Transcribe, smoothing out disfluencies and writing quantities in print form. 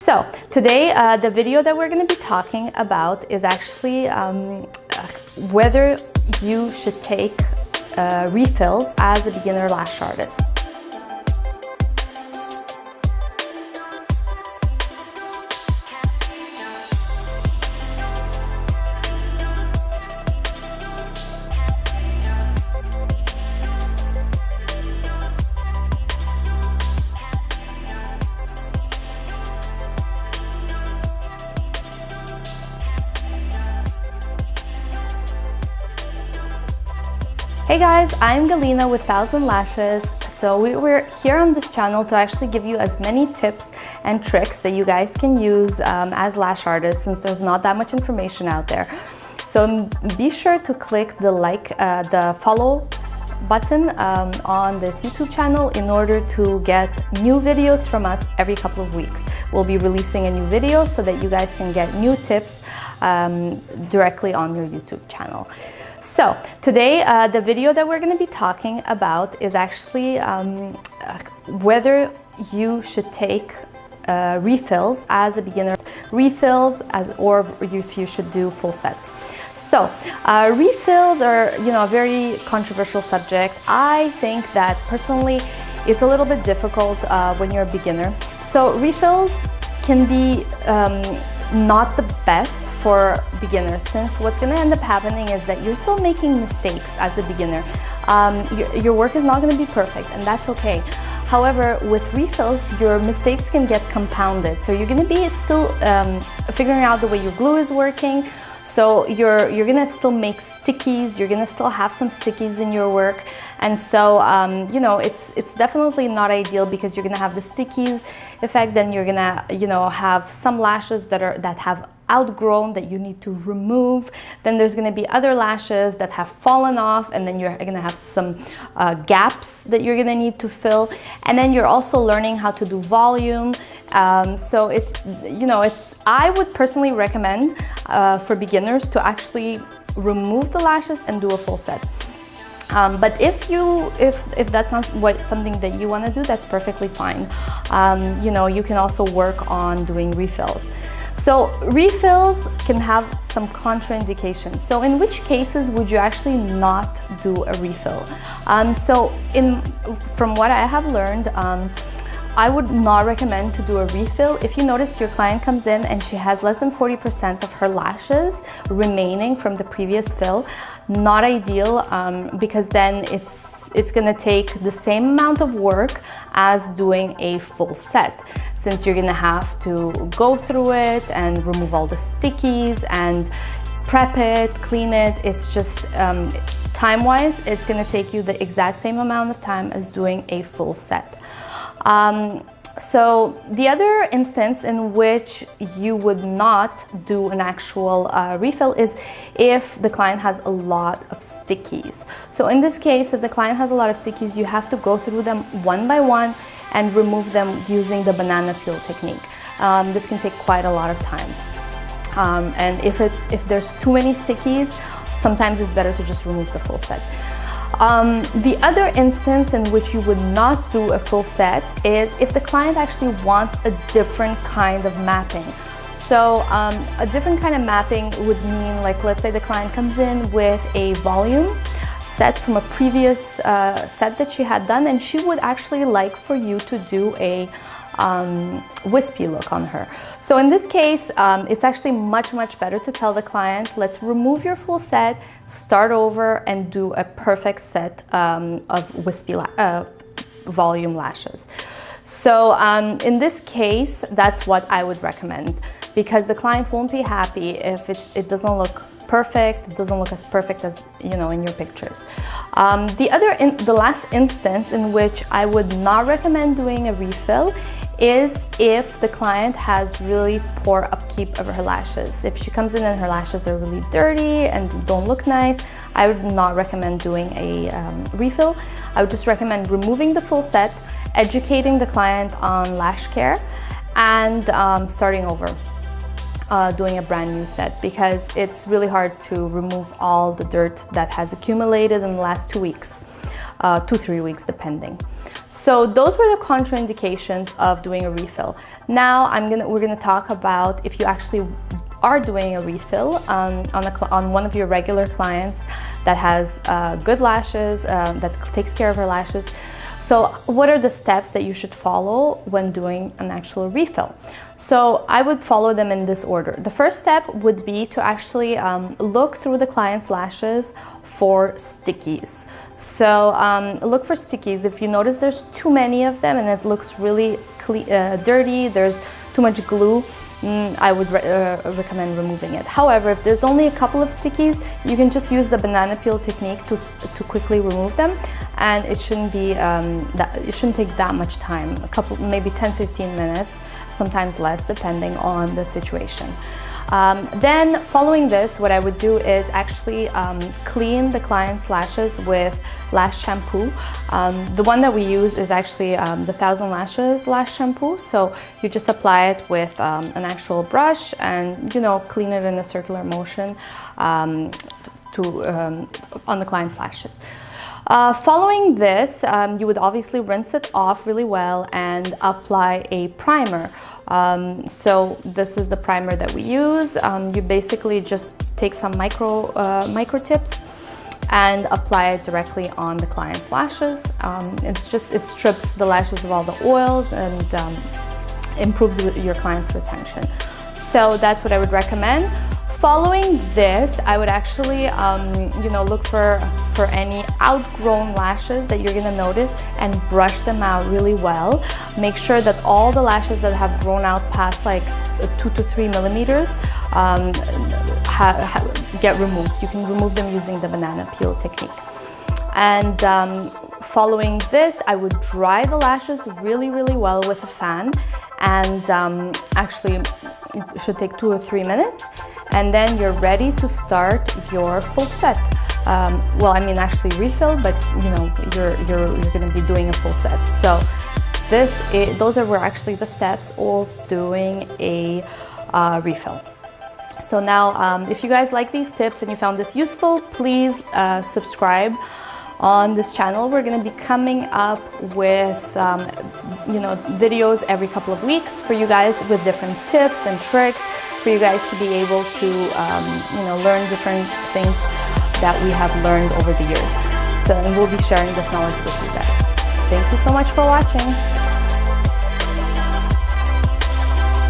So today the video that we're going to be talking about is actually whether you should take refills as a beginner lash artist. Hey guys, I'm Galina with ThousandLashes. So we're here on this channel to actually give you as many tips and tricks that you guys can use as lash artists, since there's not that much information out there. So be sure to click the follow button on this YouTube channel in order to get new videos from us every couple of weeks. We'll be releasing a new video so that you guys can get new tips directly on your YouTube channel. So today the video that we're going to be talking about is actually whether you should take refills as a beginner, or if you should do full sets. So refills are, a very controversial subject. I think that personally it's a little bit difficult when you're a beginner. So refills can be not the best for beginners, since what's going to end up happening is that you're still making mistakes as a beginner. Your work is not going to be perfect, and that's okay. However, with refills, your mistakes can get compounded. So you're going to be still figuring out the way your glue is working. So you're going to still make stickies, you're going to still have some stickies in your work. And so, it's definitely not ideal, because you're going to have the stickies effect. Then you're going to, have some lashes that have outgrown that you need to remove. Then there's going to be other lashes that have fallen off, and then you're going to have some gaps that you're going to need to fill. And then you're also learning how to do volume. So I would personally recommend for beginners to actually remove the lashes and do a full set. But if that's not something that you want to do, that's perfectly fine. You can also work on doing refills. So refills can have some contraindications. So in which cases would you actually not do a refill? From what I have learned, I would not recommend to do a refill if you notice your client comes in and she has less than 40% of her lashes remaining from the previous fill. Not ideal, because then it's going to take the same amount of work as doing a full set, since you're going to have to go through it and remove all the stickies and prep it, clean it. It's just time-wise, it's going to take you the exact same amount of time as doing a full set. So the other instance in which you would not do an actual refill is if the client has a lot of stickies. So in this case, if the client has a lot of stickies, you have to go through them one by one and remove them using the banana peel technique. This can take quite a lot of time. And if there's too many stickies, sometimes it's better to just remove the full set. The other instance in which you would not do a full set is if the client actually wants a different kind of mapping. So a different kind of mapping would mean, like, let's say the client comes in with a volume set from a previous set that she had done, and she would actually like for you to do a wispy look on her. So in this case, it's actually much better to tell the client, let's remove your full set, start over, and do a perfect set of wispy volume lashes. So in this case, that's what I would recommend, because the client won't be happy if it doesn't look perfect. It doesn't look as perfect as in your pictures. The last instance in which I would not recommend doing a refill is if the client has really poor upkeep of her lashes. If she comes in and her lashes are really dirty and don't look nice, I would not recommend doing a refill. I would just recommend removing the full set, educating the client on lash care, and starting over, doing a brand new set, because it's really hard to remove all the dirt that has accumulated in the last 2 weeks, 2-3 weeks depending. So those were the contraindications of doing a refill. Now we're gonna talk about if you actually are doing a refill on one of your regular clients that has good lashes, that takes care of her lashes. So what are the steps that you should follow when doing an actual refill? So I would follow them in this order. The first step would be to actually look through the client's lashes for stickies. So look for stickies. If you notice there's too many of them and it looks really dirty, there's too much glue, I would recommend removing it. However, if there's only a couple of stickies, you can just use the banana peel technique to quickly remove them, and it shouldn't be it shouldn't take that much time. A couple, maybe 10-15 minutes, sometimes less, depending on the situation. Then following this, what I would do is actually clean the client's lashes with lash shampoo. The one that we use is actually the ThousandLashes lash shampoo. So you just apply it with an actual brush and, you know, clean it in a circular motion on the client's lashes. Following this, you would obviously rinse it off really well and apply a primer. So this is the primer that we use. You basically just take some micro tips and apply it directly on the client's lashes. It strips the lashes of all the oils and improves your client's retention. So that's what I would recommend. Following this, I would actually, you know, look for any outgrown lashes that you're gonna notice and brush them out really well. Make sure that all the lashes that have grown out past like 2 to 3 millimeters get removed. You can remove them using the banana peel technique. And following this, I would dry the lashes really, really well with a fan. And actually, it should take 2 or 3 minutes. And then you're ready to start your full set. Well, I mean actually refill, but you know, you're gonna be doing a full set. So those were actually the steps of doing a refill. So now, if you guys like these tips and you found this useful, please subscribe on this channel. We're going to be coming up with you know, videos every couple of weeks for you guys with different tips and tricks for you guys to be able to you know, learn different things that we have learned over the years. So, and we'll be sharing this knowledge with you guys. Thank you so much for watching.